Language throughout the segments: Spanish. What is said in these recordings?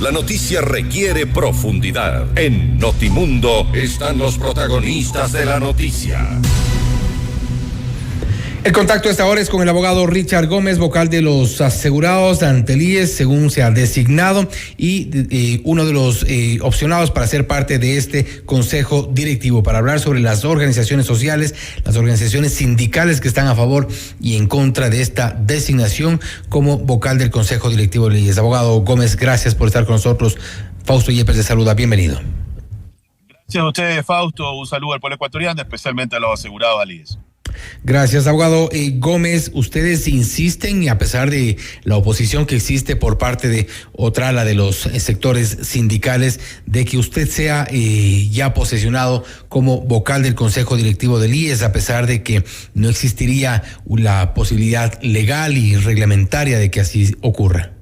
La noticia requiere profundidad. En Notimundo están los protagonistas de la noticia. El contacto a esta hora es con el abogado Richard Gómez, vocal de los asegurados ante el IES, según se ha designado, y uno de los opcionados para ser parte de este consejo directivo, para hablar sobre las organizaciones sociales, las organizaciones sindicales que están a favor y en contra de esta designación como vocal del consejo directivo del IES. Abogado Gómez, gracias por estar con nosotros. Fausto Yepes le saluda, bienvenido. Gracias a ustedes, Fausto. Un saludo al pueblo ecuatoriano, especialmente a los asegurados al IES. Gracias, abogado Gómez. Ustedes insisten, y a pesar de la oposición que existe por parte de otra ala de los sectores sindicales, de que usted sea ya posesionado como vocal del Consejo Directivo del IES, a pesar de que no existiría la posibilidad legal y reglamentaria de que así ocurra.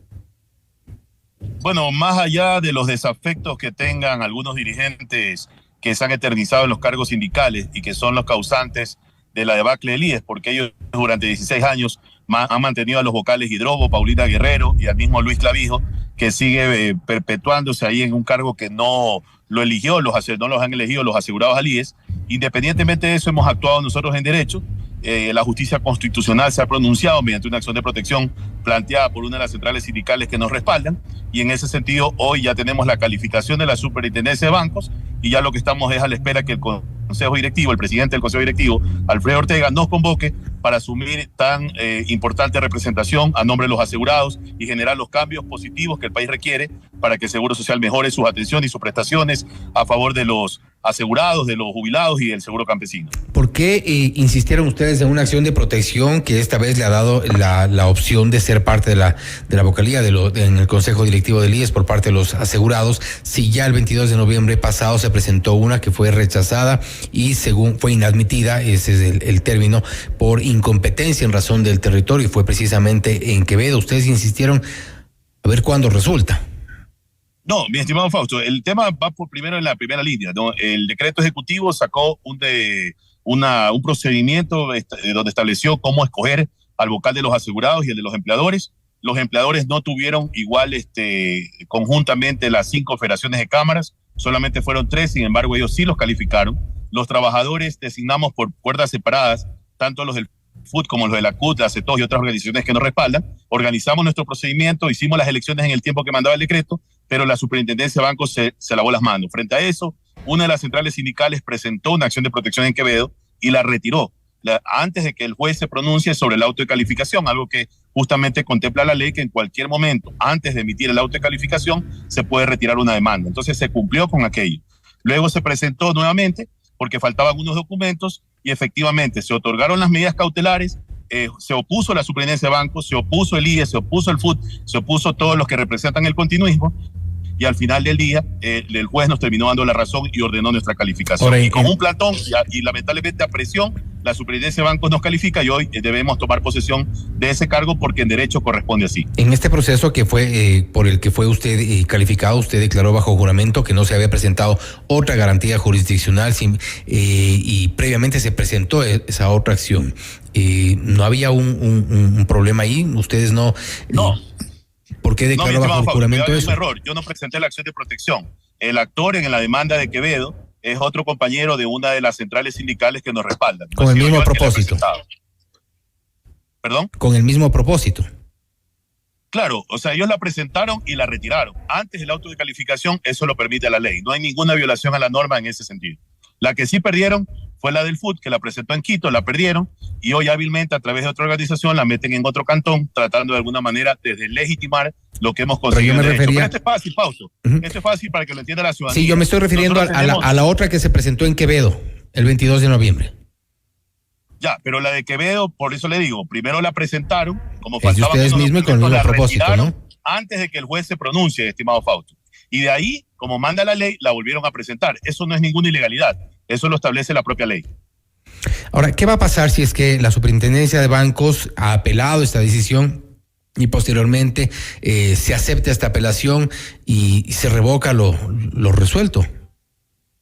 Bueno, más allá de los desafectos que tengan algunos dirigentes que se han eternizado en los cargos sindicales y que son los causantes de la debacle del IES, porque ellos durante 16 años han mantenido a los vocales Hidrobo, Paulina Guerrero y al mismo Luis Clavijo, que sigue perpetuándose ahí en un cargo que no lo eligió, no los han elegido los asegurados al IES. Independientemente de eso, hemos actuado nosotros en derecho. La justicia constitucional se ha pronunciado mediante una acción de protección planteada por una de las centrales sindicales que nos respaldan, y en ese sentido hoy ya tenemos la calificación de la superintendencia de bancos y ya lo que estamos es a la espera que el Consejo Directivo, el presidente del Consejo Directivo, Alfredo Ortega, nos convoque para asumir tan importante representación a nombre de los asegurados y generar los cambios positivos que el país requiere para que el Seguro Social mejore sus atenciones y sus prestaciones a favor de los asegurados, de los jubilados y del seguro campesino. ¿Por qué insistieron ustedes en una acción de protección que esta vez le ha dado la opción de ser parte de la vocalía en el Consejo Directivo del IES por parte de los asegurados, si ya el 22 de noviembre pasado se presentó una que fue rechazada y según fue inadmitida, ese es el término, por incompetencia en razón del territorio, y fue precisamente en Quevedo? Ustedes insistieron a ver cuándo resulta. No, mi estimado Fausto, el tema va primero en la primera línea, ¿no? El decreto ejecutivo sacó un procedimiento donde estableció cómo escoger al vocal de los asegurados y el de los empleadores. Los empleadores no tuvieron igual conjuntamente las 5 federaciones de cámaras, solamente fueron 3, sin embargo ellos sí los calificaron. Los trabajadores designamos por cuerdas separadas, tanto los del FUT como los de la CUT, la CETOS y otras organizaciones que nos respaldan. Organizamos nuestro procedimiento, hicimos las elecciones en el tiempo que mandaba el decreto, pero la superintendencia de bancos se lavó las manos. Frente a eso, una de las centrales sindicales presentó una acción de protección en Quevedo y la retiró antes de que el juez se pronuncie sobre el auto de calificación, algo que justamente contempla la ley, que en cualquier momento, antes de emitir el auto de calificación, se puede retirar una demanda. Entonces se cumplió con aquello. Luego se presentó nuevamente porque faltaban algunos documentos y efectivamente se otorgaron las medidas cautelares. Se opuso la superintendencia de bancos, se opuso el IES, se opuso el FUT, se opuso todos los que representan el continuismo, y al final del día el juez nos terminó dando la razón y ordenó nuestra calificación. Ahora, y con un plantón y lamentablemente a presión, la superintendencia de bancos nos califica y hoy debemos tomar posesión de ese cargo porque en derecho corresponde así. En este proceso que fue por el que fue usted calificado, usted declaró bajo juramento que no se había presentado otra garantía jurisdiccional y previamente se presentó esa otra acción. ¿No había un problema ahí? ¿Ustedes no? ¿Por qué declaró bajo juramento eso? Es un error. Yo no presenté la acción de protección. El actor en la demanda de Quevedo es otro compañero de una de las centrales sindicales que nos respaldan. Con el mismo propósito. ¿Perdón? Con el mismo propósito. Claro, o sea, ellos la presentaron y la retiraron. Antes del auto de calificación, eso lo permite la ley. No hay ninguna violación a la norma en ese sentido. La que sí perdieron fue la del FUT, que la presentó en Quito, la perdieron, y hoy hábilmente a través de otra organización la meten en otro cantón, tratando de alguna manera de deslegitimar lo que hemos conseguido. Pero esto es fácil, Fausto. Esto es fácil para que lo entienda la ciudadanía. Sí, yo me estoy refiriendo a la otra que se presentó en Quevedo el 22 de noviembre. Ya, pero la de Quevedo, por eso le digo, primero la presentaron, como faltaban ustedes mismos con el mismo propósito, ¿no? Antes de que el juez se pronuncie, estimado Fausto. Y de ahí, como manda la ley, la volvieron a presentar. Eso no es ninguna ilegalidad. Eso lo establece la propia ley. Ahora, ¿qué va a pasar si es que la superintendencia de bancos ha apelado esta decisión y posteriormente se acepta esta apelación y se revoca lo resuelto?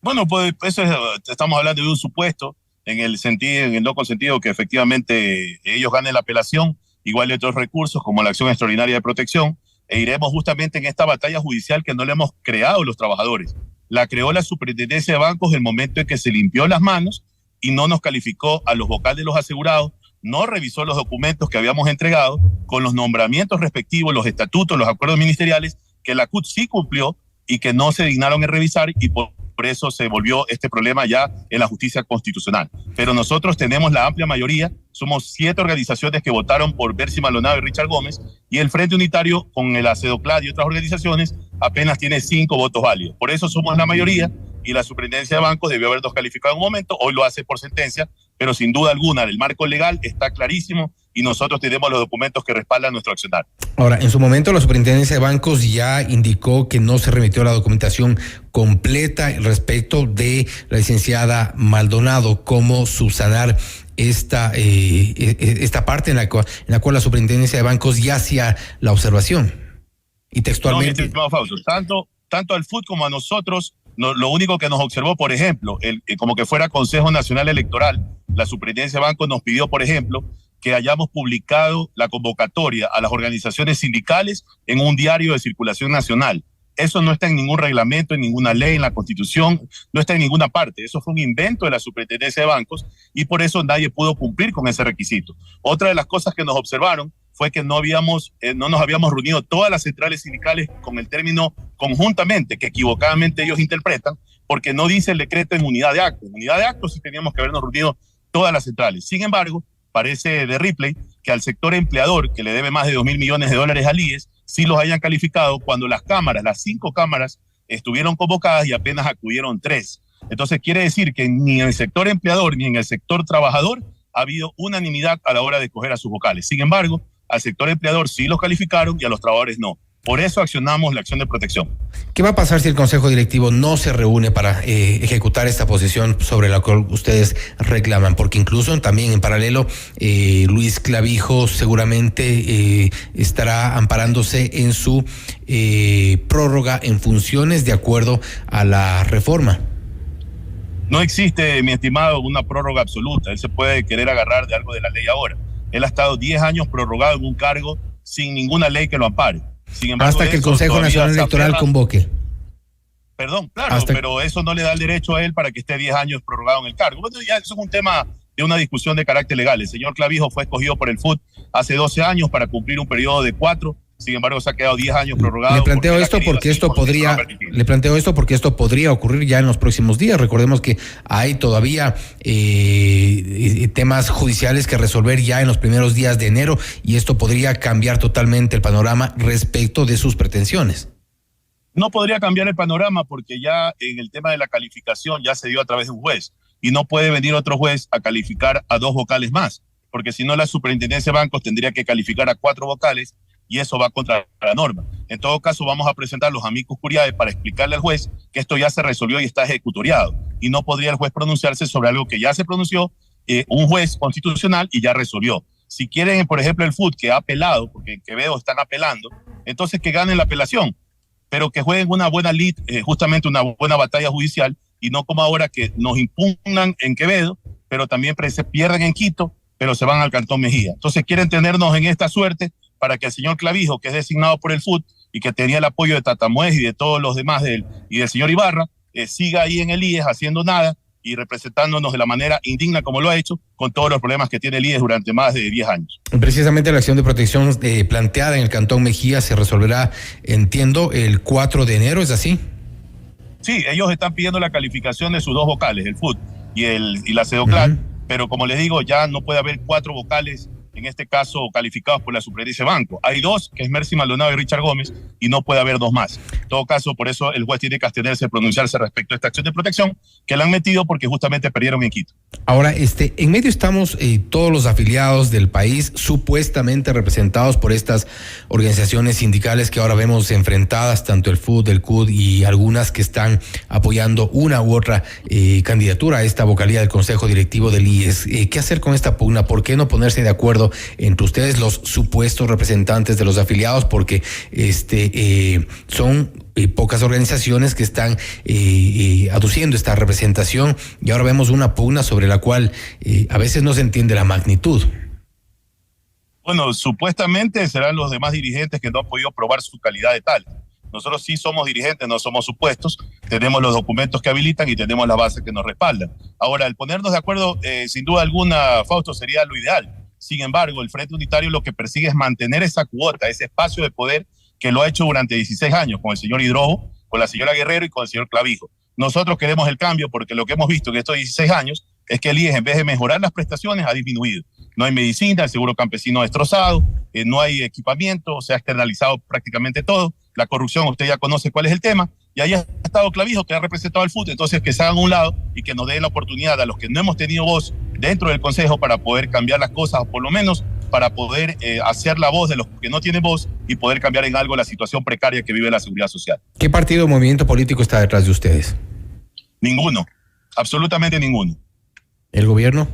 Bueno, pues eso estamos hablando de un supuesto en el no consentido que efectivamente ellos ganen la apelación, igual de otros recursos como la acción extraordinaria de protección. e iremos justamente en esta batalla judicial que no le hemos creado los trabajadores. La creó la Superintendencia de Bancos en el momento en que se limpió las manos y no nos calificó a los vocales de los asegurados, no revisó los documentos que habíamos entregado con los nombramientos respectivos, los estatutos, los acuerdos ministeriales, que la CUT sí cumplió y que no se dignaron en revisar, y por eso se volvió este problema ya en la justicia constitucional. Pero nosotros tenemos la amplia mayoría, somos 7 organizaciones que votaron por Bercy Maldonado y Richard Gómez, y el Frente Unitario con el ACEDOCLAD y otras organizaciones apenas tiene 5 votos válidos. Por eso somos la mayoría, y la Superintendencia de Bancos debió habernos calificado en un momento, hoy lo hace por sentencia, pero sin duda alguna el marco legal está clarísimo y nosotros tenemos los documentos que respaldan nuestro accionar. Ahora, en su momento la Superintendencia de Bancos ya indicó que no se remitió la documentación completa respecto de la licenciada Maldonado. ¿Cómo subsanar esta parte en la cual la Superintendencia de Bancos ya hacía la observación? Y textualmente... No, mi estimado Fausto, tanto al FUT como a nosotros, lo único que nos observó, por ejemplo, como que fuera Consejo Nacional Electoral, la Superintendencia de Bancos nos pidió, por ejemplo, que hayamos publicado la convocatoria a las organizaciones sindicales en un diario de circulación nacional. Eso no está en ningún reglamento, en ninguna ley, en la Constitución, no está en ninguna parte. Eso fue un invento de la Superintendencia de Bancos y por eso nadie pudo cumplir con ese requisito. Otra de las cosas que nos observaron fue que no nos habíamos reunido todas las centrales sindicales con el término conjuntamente, que equivocadamente ellos interpretan, porque no dice el decreto en unidad de actos. En unidad de actos sí teníamos que habernos reunido todas las centrales. Sin embargo, parece de Ripley que al sector empleador, que le debe más de $2.000 millones al IES, sí los hayan calificado cuando las 5 cámaras, estuvieron convocadas y apenas acudieron 3. Entonces quiere decir que ni en el sector empleador ni en el sector trabajador ha habido unanimidad a la hora de escoger a sus vocales. Sin embargo, al sector empleador sí los calificaron y a los trabajadores no. Por eso accionamos la acción de protección. ¿Qué va a pasar si el Consejo Directivo no se reúne para ejecutar esta posición sobre la cual ustedes reclaman? Porque incluso también en paralelo, Luis Clavijo seguramente estará amparándose en su prórroga en funciones de acuerdo a la reforma. No existe, mi estimado, una prórroga absoluta. Él se puede querer agarrar de algo de la ley ahora. Él ha estado 10 años prorrogado en un cargo sin ninguna ley que lo ampare. Sin embargo, hasta que el Consejo Nacional Electoral convoque. Perdón, claro, pero eso no le da el derecho a él para que esté 10 años prorrogado en el cargo. Bueno, ya eso es un tema de una discusión de carácter legal. El señor Clavijo fue escogido por el FUT hace 12 años para cumplir un periodo de 4. Sin embargo, se ha quedado 10 años prorrogado. Le planteo esto porque esto podría ocurrir ya en los próximos días. Recordemos que hay todavía temas judiciales que resolver ya en los primeros días de enero y esto podría cambiar totalmente el panorama respecto de sus pretensiones. No podría cambiar el panorama porque ya en el tema de la calificación ya se dio a través de un juez y no puede venir otro juez a calificar a 2 vocales más, porque si no la Superintendencia de Bancos tendría que calificar a 4 vocales y eso va contra la norma. En todo caso, vamos a presentar los amicus curiae para explicarle al juez que esto ya se resolvió y está ejecutoriado. Y no podría el juez pronunciarse sobre algo que ya se pronunció un juez constitucional y ya resolvió. Si quieren, por ejemplo, el FUT, que ha apelado, porque en Quevedo están apelando, entonces que ganen la apelación, pero que jueguen una buena lid, justamente una buena batalla judicial, y no como ahora que nos impugnan en Quevedo, pero también se pierden en Quito, pero se van al Cantón Mejía. Entonces quieren tenernos en esta suerte para que el señor Clavijo, que es designado por el FUT y que tenía el apoyo de Tatamuez y de todos los demás y del señor Ibarra, siga ahí en el IES haciendo nada y representándonos de la manera indigna como lo ha hecho, con todos los problemas que tiene el IES durante más de 10 años. Precisamente la acción de protección planteada en el Cantón Mejía se resolverá, entiendo, el 4 de enero, ¿es así? Sí, ellos están pidiendo la calificación de sus 2 vocales, el FUT y la CEDOCLAD, pero como les digo, ya no puede haber 4 vocales en este caso calificados por la Superintendencia de Banco. Hay 2, que es Bercy Maldonado y Richard Gómez, y no puede haber 2 más. En todo caso, por eso el juez tiene que abstenerse de pronunciarse respecto a esta acción de protección que la han metido porque justamente perdieron en Quito. Ahora, en medio estamos todos los afiliados del país supuestamente representados por estas organizaciones sindicales que ahora vemos enfrentadas, tanto el FUT, el CUT y algunas que están apoyando una u otra candidatura a esta vocalía del Consejo Directivo del IES. ¿Qué hacer con esta pugna? ¿Por qué no ponerse de acuerdo entre ustedes, los supuestos representantes de los afiliados? Porque son pocas organizaciones que están aduciendo esta representación y ahora vemos una pugna sobre la cual a veces no se entiende la magnitud. Bueno, supuestamente serán los demás dirigentes que no han podido probar su calidad de tal. Nosotros sí somos dirigentes, no somos supuestos, tenemos los documentos que habilitan y tenemos las bases que nos respaldan. Ahora, el ponernos de acuerdo, sin duda alguna, Fausto, sería lo ideal. Sin embargo, el Frente Unitario lo que persigue es mantener esa cuota, ese espacio de poder que lo ha hecho durante 16 años con el señor Hidrojo, con la señora Guerrero y con el señor Clavijo. Nosotros queremos el cambio porque lo que hemos visto en estos 16 años es que el IES, en vez de mejorar las prestaciones, ha disminuido. No hay medicina, el seguro campesino destrozado, no hay equipamiento, se ha externalizado prácticamente todo. La corrupción, usted ya conoce cuál es el tema, y ahí ha estado Clavijo, que ha representado al fútbol. Entonces, que se hagan a un lado y que nos den la oportunidad a los que no hemos tenido voz dentro del Consejo para poder cambiar las cosas, o por lo menos para poder hacer la voz de los que no tienen voz y poder cambiar en algo la situación precaria que vive la seguridad social. ¿Qué partido o movimiento político está detrás de ustedes? Ninguno, absolutamente ninguno. ¿El gobierno?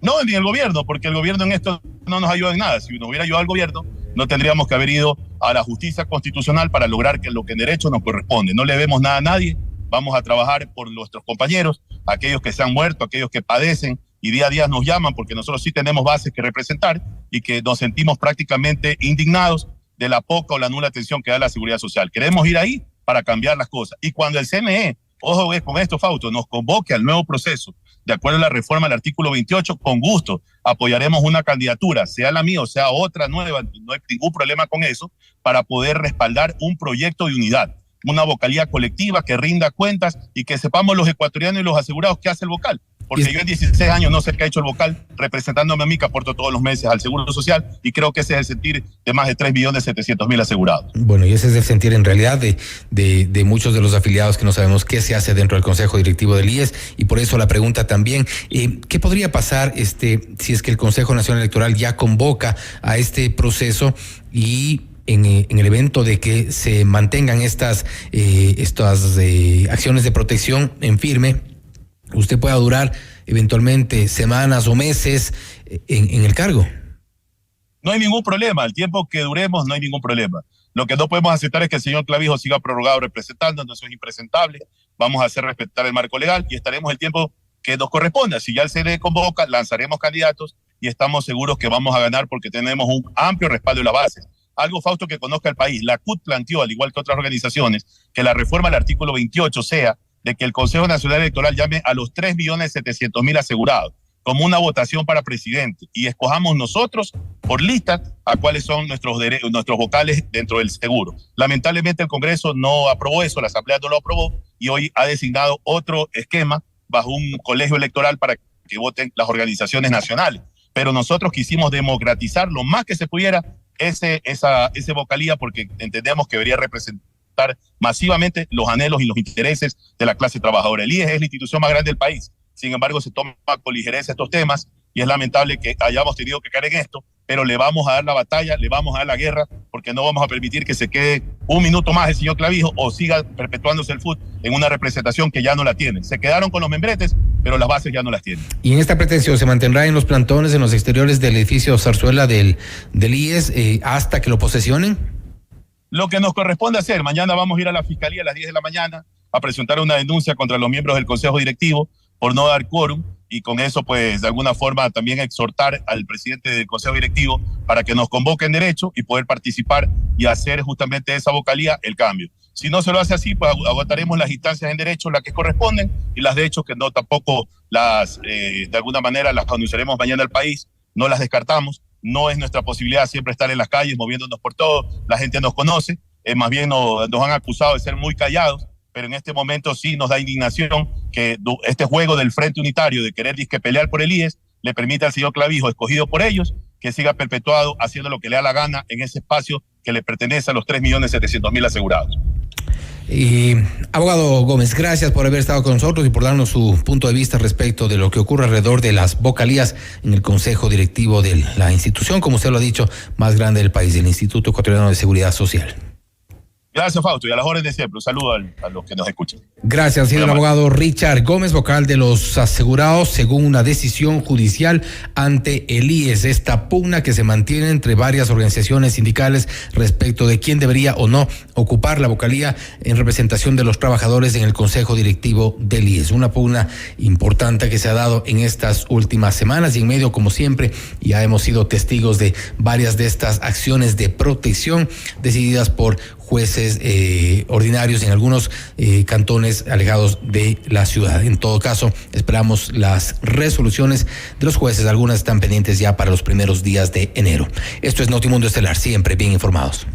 No, ni el gobierno, porque el gobierno en esto no nos ayuda en nada. Si nos hubiera ayudado el gobierno, no tendríamos que haber ido a la justicia constitucional para lograr que lo que en derecho nos corresponde. No le debemos nada a nadie, vamos a trabajar por nuestros compañeros, aquellos que se han muerto, aquellos que padecen y día a día nos llaman, porque nosotros sí tenemos bases que representar y que nos sentimos prácticamente indignados de la poca o la nula atención que da la seguridad social. Queremos ir ahí para cambiar las cosas. Y cuando el CNE, ojo con esto, Fausto, nos convoque al nuevo proceso, de acuerdo a la reforma del artículo 28, con gusto apoyaremos una candidatura, sea la mía o sea otra nueva, no hay ningún problema con eso, para poder respaldar un proyecto de unidad, una vocalía colectiva que rinda cuentas y que sepamos los ecuatorianos y los asegurados qué hace el vocal. Porque yo en 16 años no sé qué ha hecho el vocal, representándome a mí, que aporto todos los meses al Seguro Social, y creo que ese es el sentir de más de 3.700.000 asegurados. Bueno, y ese es el sentir en realidad de muchos de los afiliados que no sabemos qué se hace dentro del Consejo Directivo del IES, y por eso la pregunta también, ¿qué podría pasar si es que el Consejo Nacional Electoral ya convoca a este proceso y en el evento de que se mantengan estas acciones de protección en firme, usted pueda durar eventualmente semanas o meses en el cargo? No hay ningún problema, el tiempo que duremos no hay ningún problema. Lo que no podemos aceptar es que el señor Clavijo siga prorrogado representándonos, eso es impresentable. Vamos a hacer respetar el marco legal y estaremos el tiempo que nos corresponda. Si ya el CNE convoca, lanzaremos candidatos y estamos seguros que vamos a ganar porque tenemos un amplio respaldo de las bases. Algo, Fausto, que conozca el país. La CUT planteó, al igual que otras organizaciones, que la reforma del artículo 28 sea de que el Consejo Nacional Electoral llame a los 3.700.000 asegurados como una votación para presidente y escojamos nosotros por lista a cuáles son nuestros vocales dentro del seguro. Lamentablemente el Congreso no aprobó eso, la Asamblea no lo aprobó y hoy ha designado otro esquema bajo un colegio electoral para que voten las organizaciones nacionales. Pero nosotros quisimos democratizar lo más que se pudiera ese vocalía porque entendemos que debería representar masivamente los anhelos y los intereses de la clase trabajadora. El IES es la institución más grande del país. Sin embargo, se toma con ligereza estos temas y es lamentable que hayamos tenido que caer en esto, pero le vamos a dar la batalla, le vamos a dar la guerra, porque no vamos a permitir que se quede un minuto más el señor Clavijo o siga perpetuándose el fútbol en una representación que ya no la tiene. Se quedaron con los membretes, pero las bases ya no las tienen. ¿Y en esta pretensión se mantendrá en los plantones, en los exteriores del edificio Zarzuela del IES hasta que lo posesionen? Lo que nos corresponde hacer, mañana vamos a ir a la Fiscalía a las 10 de la mañana a presentar una denuncia contra los miembros del Consejo Directivo por no dar quórum y con eso pues de alguna forma también exhortar al presidente del Consejo Directivo para que nos convoque en derecho y poder participar y hacer justamente esa vocalía el cambio. Si no se lo hace así, pues agotaremos las instancias en derecho, las que corresponden y las de hecho que no tampoco las de alguna manera las anunciaremos mañana al país, no las descartamos. No es nuestra posibilidad siempre estar en las calles moviéndonos por todo, la gente nos conoce, más bien nos han acusado de ser muy callados, pero en este momento sí nos da indignación que este juego del Frente Unitario de querer pelear por el IES le permite al señor Clavijo, escogido por ellos, que siga perpetuado haciendo lo que le da la gana en ese espacio que le pertenece a los 3.700.000 asegurados. Abogado Gómez, gracias por haber estado con nosotros y por darnos su punto de vista respecto de lo que ocurre alrededor de las vocalías en el Consejo Directivo de la institución, como usted lo ha dicho, más grande del país, el Instituto Ecuatoriano de Seguridad Social. Gracias, Fausto, y a las órdenes de siempre. Un saludo a los que nos escuchan. Gracias, señor abogado Richard Gómez, vocal de los asegurados, según una decisión judicial ante el IES, esta pugna que se mantiene entre varias organizaciones sindicales respecto de quién debería o no ocupar la vocalía en representación de los trabajadores en el Consejo Directivo del IES. Una pugna importante que se ha dado en estas últimas semanas y en medio, como siempre, ya hemos sido testigos de varias de estas acciones de protección decididas por jueces ordinarios en algunos cantones alejados de la ciudad. En todo caso, esperamos las resoluciones de los jueces. Algunas están pendientes ya para los primeros días de enero. Esto es Notimundo Estelar, siempre bien informados.